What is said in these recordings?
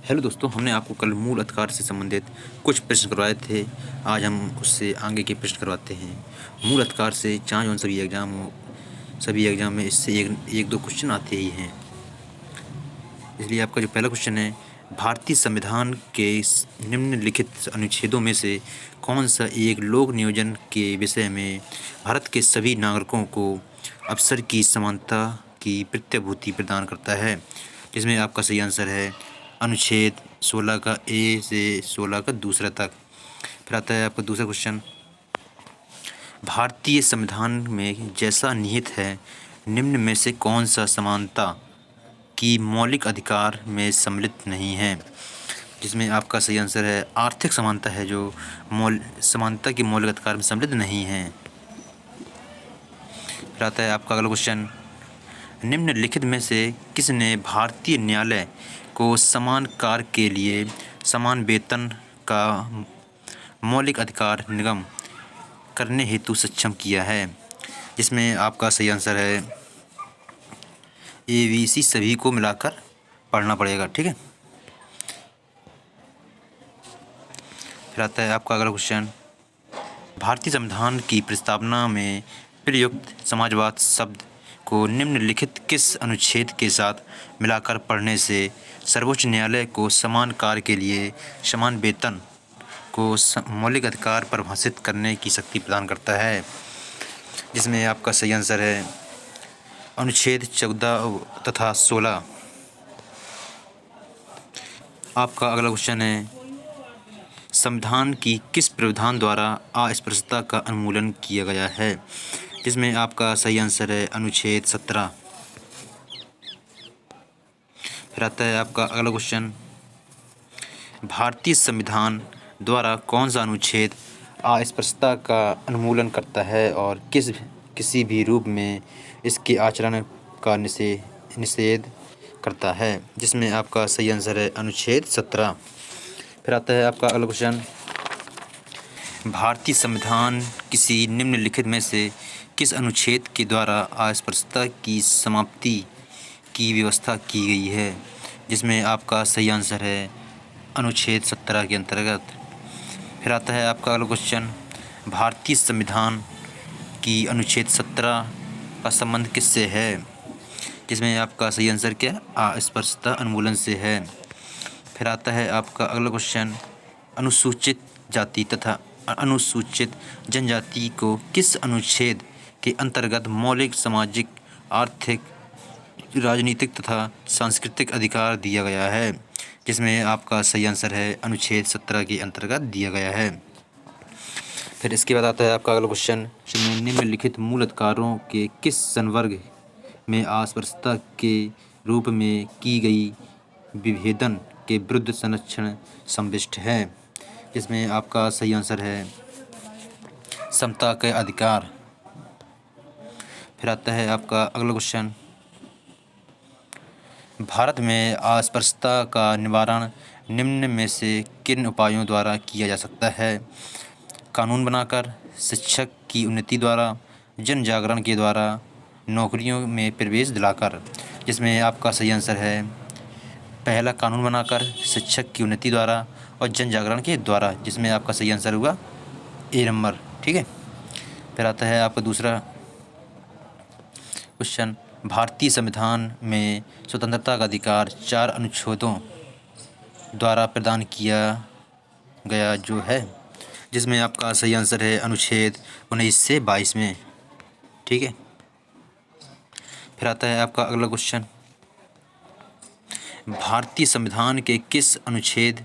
Hello दोस्तों, हमने आपको कल मूल अधिकार से संबंधित कुछ प्रश्न करवाए थे। आज हम उससे आगे के प्रश्न करवाते हैं। मूल अधिकार से चाहे उन सभी एग्जाम में इससे एक दो क्वेश्चन आते ही हैं। इसलिए आपका जो पहला क्वेश्चन है, भारतीय संविधान के निम्नलिखित अनुच्छेदों में से कौन सा एक लोक नियोजन के विषय में भारत के सभी नागरिकों को अवसर की समानता की प्रत्याभूति प्रदान करता है? जिसमें आपका सही आंसर है अनुच्छेद 16 का ए से 16 का दूसरा तक। फिर आता है आपका दूसरा क्वेश्चन, भारतीय संविधान में जैसा निहित है निम्न में से कौन सा समानता की मौलिक अधिकार में सम्मिलित नहीं है? जिसमें आपका सही आंसर है आर्थिक समानता है, जो समानता की मौलिक अधिकार में सम्मिलित नहीं है। फिर आता है आपका अगला क्वेश्चन, निम्नलिखित में से किसने भारतीय न्यायालय को समान कार्य के लिए समान वेतन का मौलिक अधिकार निगम करने हेतु सक्षम किया है? जिसमें आपका सही आंसर है ABC। सभी को मिलाकर पढ़ना पड़ेगा, ठीक है। फिर आता है आपका अगला क्वेश्चन, भारतीय संविधान की प्रस्तावना में प्रयुक्त समाजवाद शब्द को निम्नलिखित किस अनुच्छेद के साथ मिलाकर पढ़ने से सर्वोच्च न्यायालय को समान कार्य के लिए समान वेतन को मौलिक अधिकार परिभाषित करने की शक्ति प्रदान करता है? जिसमें आपका सही आंसर है अनुच्छेद 14 तथा 16। आपका अगला क्वेश्चन है, संविधान की किस प्रावधान द्वारा अस्पृश्यता का उन्मूलन किया गया है? जिसमें आपका सही आंसर है अनुच्छेद 17। फिर आता है आपका अगला क्वेश्चन, भारतीय संविधान द्वारा कौन सा अनुच्छेद अस्पृश्यता का उन्मूलन करता है और किसी भी रूप में इसके आचरण का निषेध करता है? जिसमें आपका सही आंसर है अनुच्छेद 17। फिर आता है आपका अगला क्वेश्चन, भारतीय संविधान किसी निम्नलिखित में से किस अनुच्छेद के द्वारा अस्पृश्यता की समाप्ति की व्यवस्था की गई है? जिसमें आपका सही आंसर है अनुच्छेद 17 के अंतर्गत। फिर आता है आपका अगला क्वेश्चन, भारतीय संविधान की अनुच्छेद 17 का संबंध किससे है? जिसमें आपका सही आंसर क्या अस्पृश्यता उन्मूलन से है। फिर आता है आपका अगला क्वेश्चन, अनुसूचित जाति तथा अनुसूचित जनजाति को किस अनुच्छेद के अंतर्गत मौलिक सामाजिक, आर्थिक, राजनीतिक तथा सांस्कृतिक अधिकार दिया गया है? जिसमें आपका सही आंसर है अनुच्छेद 17 के अंतर्गत दिया गया है। फिर इसके बाद आता है आपका अगला क्वेश्चन, निम्नलिखित मूल अधिकारों के किस संवर्ग में अस्पृश्यता के रूप में की गई विभेदन के विरुद्ध संरक्षण समाविष्ट है? जिसमें आपका सही आंसर है समता के अधिकार। फिर आता है आपका अगला क्वेश्चन, भारत में अस्पृश्यता का निवारण निम्न में से किन उपायों द्वारा किया जा सकता है? कानून बनाकर, शिक्षक की उन्नति द्वारा, जन जागरण के द्वारा, नौकरियों में प्रवेश दिलाकर? जिसमें आपका सही आंसर है पहला कानून बनाकर, शिक्षक की उन्नति द्वारा और जन जागरण के द्वारा। जिसमें आपका सही आंसर होगा ए नंबर, ठीक है। फिर आता है आपका दूसरा क्वेश्चन, भारतीय संविधान में स्वतंत्रता का अधिकार 4 अनुच्छेदों द्वारा प्रदान किया गया जो है? जिसमें आपका सही आंसर है अनुच्छेद 19 से 22 में, ठीक है। फिर आता है आपका अगला क्वेश्चन, भारतीय संविधान के किस अनुच्छेद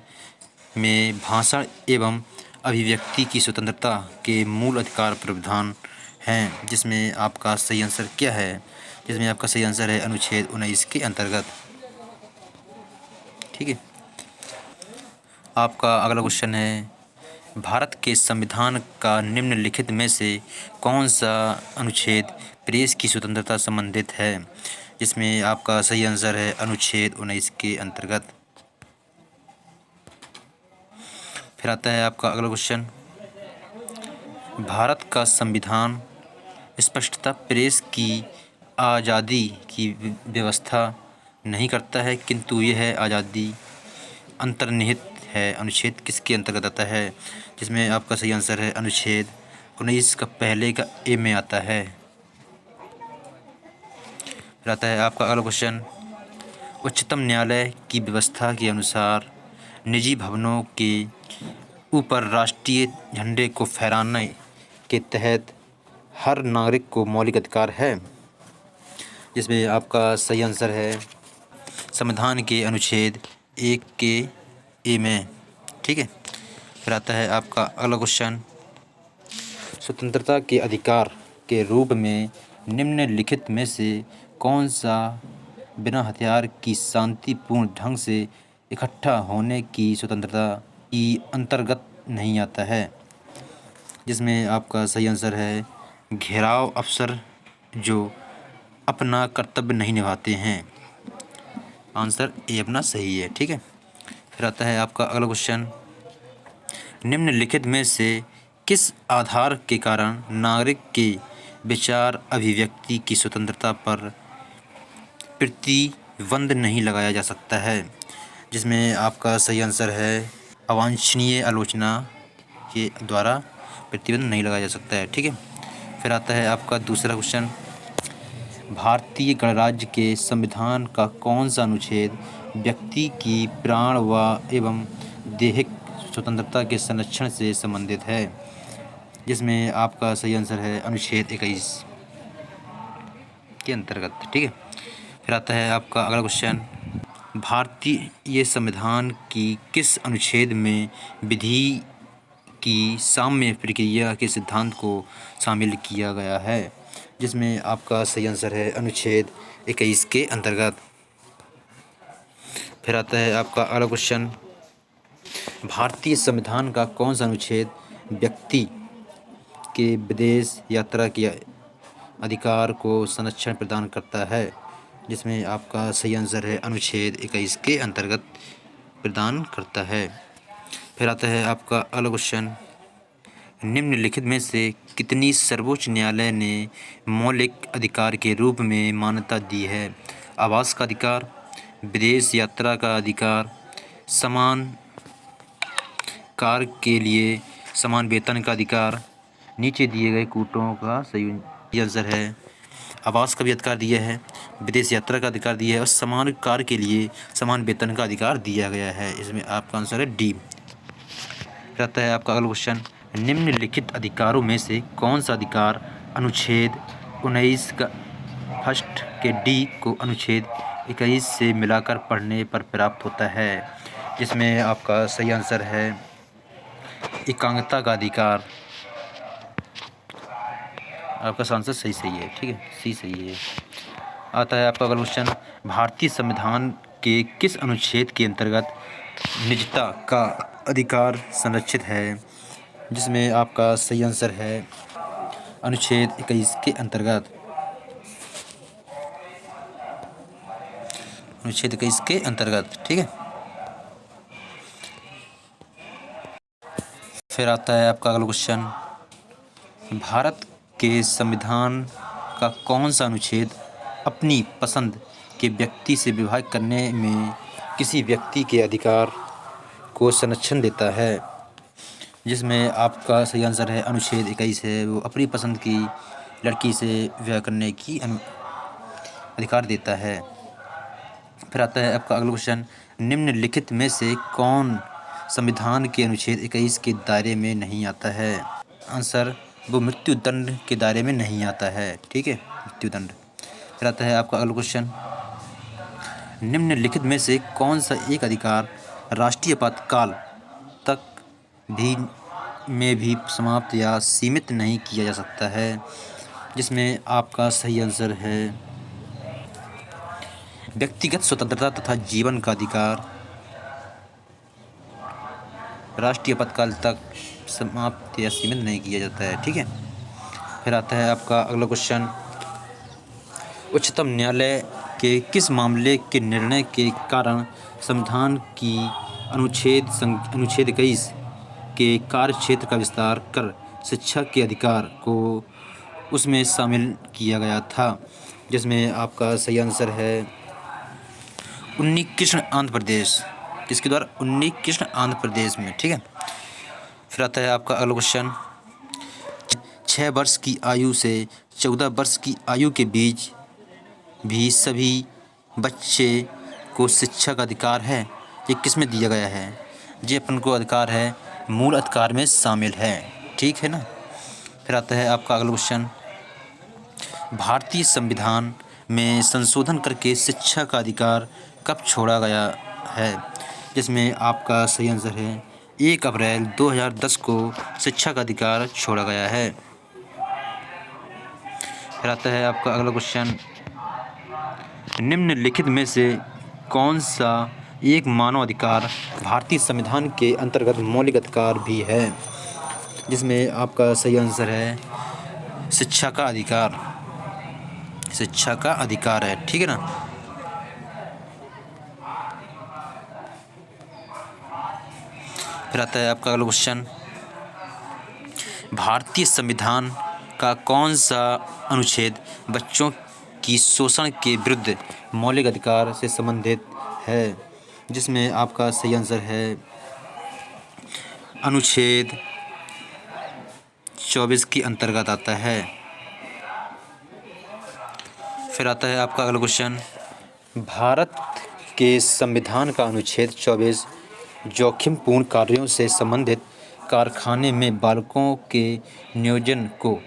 में भाषा एवं अभिव्यक्ति की स्वतंत्रता के मूल अधिकार प्रावधान हैं? जिसमें आपका सही आंसर क्या है? जिसमें आपका सही आंसर है अनुच्छेद 19 के अंतर्गत, ठीक है। आपका अगला क्वेश्चन है, भारत के संविधान का निम्नलिखित में से कौन सा अनुच्छेद प्रेस की स्वतंत्रता संबंधित है? जिसमें आपका सही आंसर है अनुच्छेद 19 के अंतर्गत। फिर आता है आपका अगला क्वेश्चन, भारत का संविधान स्पष्टतः प्रेस की आज़ादी की व्यवस्था नहीं करता है, किंतु यह अंतर्निहित है। अनुच्छेद किसके अंतर्गत आता है? जिसमें आपका सही आंसर है अनुच्छेद 19 का पहले का ए में आता है। फिर आता है आपका अगला क्वेश्चन, उच्चतम न्यायालय की व्यवस्था के अनुसार निजी भवनों के ऊपर राष्ट्रीय झंडे को फहराने के तहत हर नागरिक को मौलिक अधिकार है। जिसमें आपका सही आंसर है संविधान के अनुच्छेद 1 के ए में। ठीक है। फिर आता है आपका अगला क्वेश्चन, स्वतंत्रता के अधिकार के रूप में निम्नलिखित में से कौन सा बिना हथियार की शांतिपूर्ण ढंग से इकट्ठा होने की स्वतंत्रता की अंतर्गत नहीं आता है? जिसमें आपका सही आंसर है घेराव अफसर जो अपना कर्तव्य नहीं निभाते हैं। आंसर ए अपना सही है। ठीक है। फिर आता है आपका अगला क्वेश्चन, निम्नलिखित में से किस आधार के कारण नागरिक के विचार अभिव्यक्ति की स्वतंत्रता पर प्रतिबंध नहीं लगाया जा सकता है? जिसमें आपका सही आंसर है अवांछनीय आलोचना के द्वारा प्रतिबंध नहीं लगाया जा सकता है। ठीक है। फिर आता है आपका दूसरा क्वेश्चन, भारतीय गणराज्य के संविधान का कौन सा अनुच्छेद व्यक्ति की प्राण व एवं दैहिक स्वतंत्रता के संरक्षण से संबंधित है? जिसमें आपका सही आंसर है अनुच्छेद 21 के अंतर्गत। ठीक है। फिर आता है आपका अगला क्वेश्चन, भारतीय संविधान की किस अनुच्छेद में विधि की साम्य प्रक्रिया के सिद्धांत को शामिल किया गया है? जिसमें आपका सही आंसर है अनुच्छेद 21 के अंतर्गत। फिर आता है आपका अगला क्वेश्चन, भारतीय संविधान का कौन सा अनुच्छेद व्यक्ति के विदेश यात्रा के अधिकार को संरक्षण प्रदान करता है? जिसमें आपका सही आंसर है अनुच्छेद 21 के अंतर्गत प्रदान करता है। फिर आता है आपका अगला क्वेश्चन, निम्नलिखित में से कितनी सर्वोच्च न्यायालय ने मौलिक अधिकार के रूप में मान्यता दी है? आवास का अधिकार, विदेश यात्रा का अधिकार, समान कार्य के लिए समान वेतन का अधिकार। नीचे दिए गए कूटों का सही आंसर है आवास का भी अधिकार दिया है, विदेश यात्रा का अधिकार दिया है और समान कार्य के लिए समान वेतन का अधिकार दिया गया है। इसमें आपका आंसर है डी। रहता है आपका अगला क्वेश्चन, निम्नलिखित अधिकारों में से कौन सा अधिकार अनुच्छेद 19 का फर्स्ट के डी को अनुच्छेद 21 से मिलाकर पढ़ने पर प्राप्त होता है? जिसमें आपका सही आंसर है एकांकता का अधिकार। आपका आंसर सही है। ठीक है, सी सही है। आता है आपका अगला क्वेश्चन, भारतीय संविधान के किस अनुच्छेद के अंतर्गत निजता का अधिकार संरक्षित है? जिसमें आपका सही आंसर है अनुच्छेद 21 के अंतर्गत। अनुच्छेद 21 के अंतर्गत। ठीक है। फिर आता है आपका अगला क्वेश्चन, भारत के संविधान का कौन सा अनुच्छेद अपनी पसंद के व्यक्ति से विवाह करने में किसी व्यक्ति के अधिकार को संरक्षण देता है? जिसमें आपका सही आंसर है अनुच्छेद 21 है, वो अपनी पसंद की लड़की से विवाह करने की अधिकार देता है। फिर आता है आपका अगला क्वेश्चन, निम्नलिखित में से कौन संविधान के अनुच्छेद 21 के दायरे में नहीं आता है? आंसर वो मृत्यु दंड के दायरे में नहीं आता है। ठीक है, मृत्यु दंड। फिर आता है आपका अगला क्वेश्चन, निम्नलिखित में से कौन सा एक अधिकार राष्ट्रीय आपातकाल तक में भी समाप्त या सीमित नहीं किया जा सकता है? जिसमें आपका सही आंसर है व्यक्तिगत स्वतंत्रता तथा जीवन का अधिकार राष्ट्रीय आपातकाल तक समाप्त या सीमित नहीं किया जाता है। ठीक है। फिर आता है आपका अगला क्वेश्चन, उच्चतम न्यायालय के किस मामले के निर्णय के कारण संविधान की अनुच्छेद 21 के कार्य क्षेत्र का विस्तार कर शिक्षा के अधिकार को उसमें शामिल किया गया था? जिसमें आपका सही आंसर है 19 कृष्ण आंध्र प्रदेश किसके द्वारा? उन्नी कृष्ण, आंध्र प्रदेश में। ठीक है। फिर आता है आपका अगला क्वेश्चन, 6 वर्ष की आयु से 14 वर्ष की आयु के बीच भी सभी बच्चे को शिक्षा का अधिकार है, ये किस में दिया गया है? ये अपन को अधिकार है मूल अधिकार में शामिल है। ठीक है ना। फिर आता है आपका अगला क्वेश्चन, भारतीय संविधान में संशोधन करके शिक्षा का अधिकार कब छोड़ा गया है? जिसमें आपका सही आंसर है 1 अप्रैल 2010 को शिक्षा का अधिकार छोड़ा गया है। फिर आता है आपका अगला क्वेश्चन, निम्नलिखित में से कौन सा एक मानव अधिकार भारतीय संविधान के अंतर्गत मौलिक अधिकार भी है? जिसमें आपका सही आंसर है शिक्षा का अधिकार। शिक्षा का अधिकार है। ठीक है ना। फिर आता है आपका अगला क्वेश्चन, भारतीय संविधान का कौन सा अनुच्छेद बच्चों की शोषण के विरुद्ध मौलिक अधिकार से संबंधित है? जिसमें आपका सही आंसर है अनुच्छेद 24 के अंतर्गत आता है। फिर आता है आपका अगला क्वेश्चन, भारत के संविधान का अनुच्छेद 24 जोखिमपूर्ण कार्यों से संबंधित कारखाने में बालकों के नियोजन को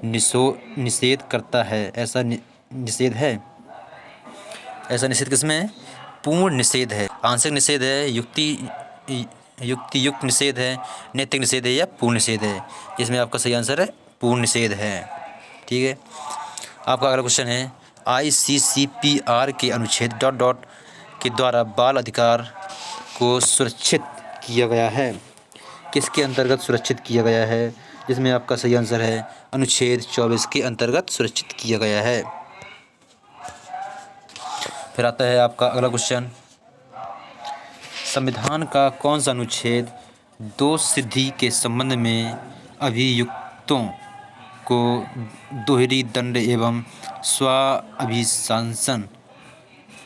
निषेध करता है। ऐसा निषेध है? ऐसा निषेध किसमें? पूर्ण निषेध है। आंशिक निषेध है, युक्त निषेध है, नैतिक निषेध है या पूर्ण निषेध है? जिसमें आपका सही आंसर है पूर्ण निषेध है। ठीक है। आपका अगला क्वेश्चन है, ICCPR के अनुच्छेद ... के द्वारा बाल अधिकार को सुरक्षित किया गया है। किसके अंतर्गत सुरक्षित किया गया है? जिसमें आपका सही आंसर है अनुच्छेद 24 के अंतर्गत सुरक्षित किया गया है। फिर आता है आपका अगला क्वेश्चन, संविधान का कौन सा अनुच्छेद दोष सिद्धि के संबंध में अभियुक्तों को दोहरी दंड एवं स्वाभिशासन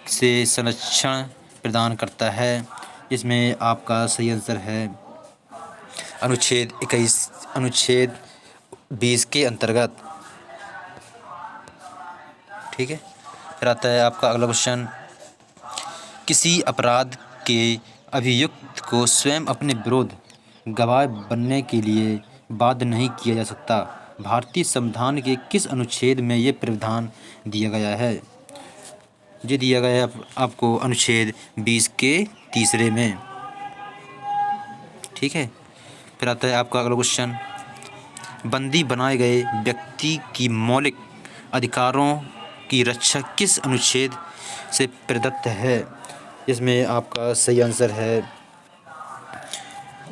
से संरक्षण प्रदान करता है? इसमें आपका सही आंसर है अनुच्छेद 21, अनुच्छेद 20 के अंतर्गत। ठीक है। फिर आता है आपका अगला क्वेश्चन, किसी अपराध के अभियुक्त को स्वयं अपने विरुद्ध गवाह बनने के लिए बाध्य नहीं किया जा सकता। भारतीय संविधान के किस अनुच्छेद में ये प्रावधान दिया गया है? ये दिया गया है आपको अनुच्छेद 20 के 3 में। ठीक है। फिर आता है आपका अगला क्वेश्चन, बंदी बनाए गए व्यक्ति की मौलिक अधिकारों की रक्षा किस अनुच्छेद से प्रदत्त है? इसमें आपका सही आंसर है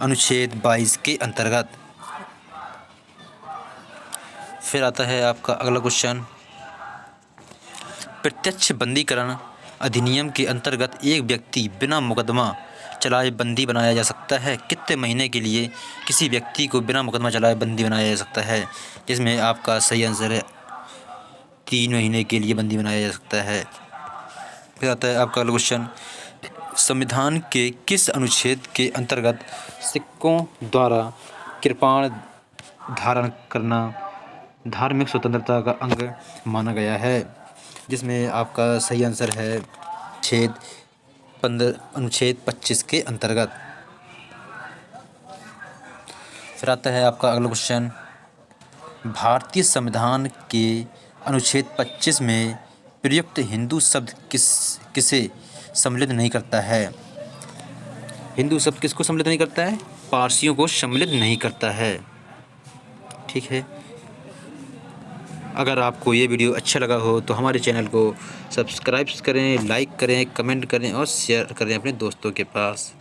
अनुच्छेद 22 के अंतर्गत। फिर आता है आपका अगला क्वेश्चन, प्रत्यक्ष बंदीकरण अधिनियम के अंतर्गत एक व्यक्ति बिना मुकदमा चलाए बंदी बनाया जा सकता है? कितने महीने के लिए किसी व्यक्ति को बिना मुकदमा चलाए बंदी बनाया जा सकता है? जिसमें आपका सही आंसर है 3 महीने के लिए बंदी बनाया जा सकता है। फिर आता है आपका अगला क्वेश्चन, संविधान के किस अनुच्छेद के अंतर्गत सिखों द्वारा कृपाण धारण करना धार्मिक स्वतंत्रता का अंग माना गया है? जिसमें आपका सही आंसर है अनुच्छेद 25 के अंतर्गत। फिर आता है आपका अगला क्वेश्चन, भारतीय संविधान के अनुच्छेद 25 में प्रयुक्त हिंदू शब्द किसे सम्मिलित नहीं करता है? हिंदू शब्द किसको सम्मिलित नहीं करता है? पारसियों को सम्मिलित नहीं करता है। ठीक है। अगर आपको ये वीडियो अच्छा लगा हो तो हमारे चैनल को सब्सक्राइब करें, लाइक करें, कमेंट करें और शेयर करें अपने दोस्तों के पास।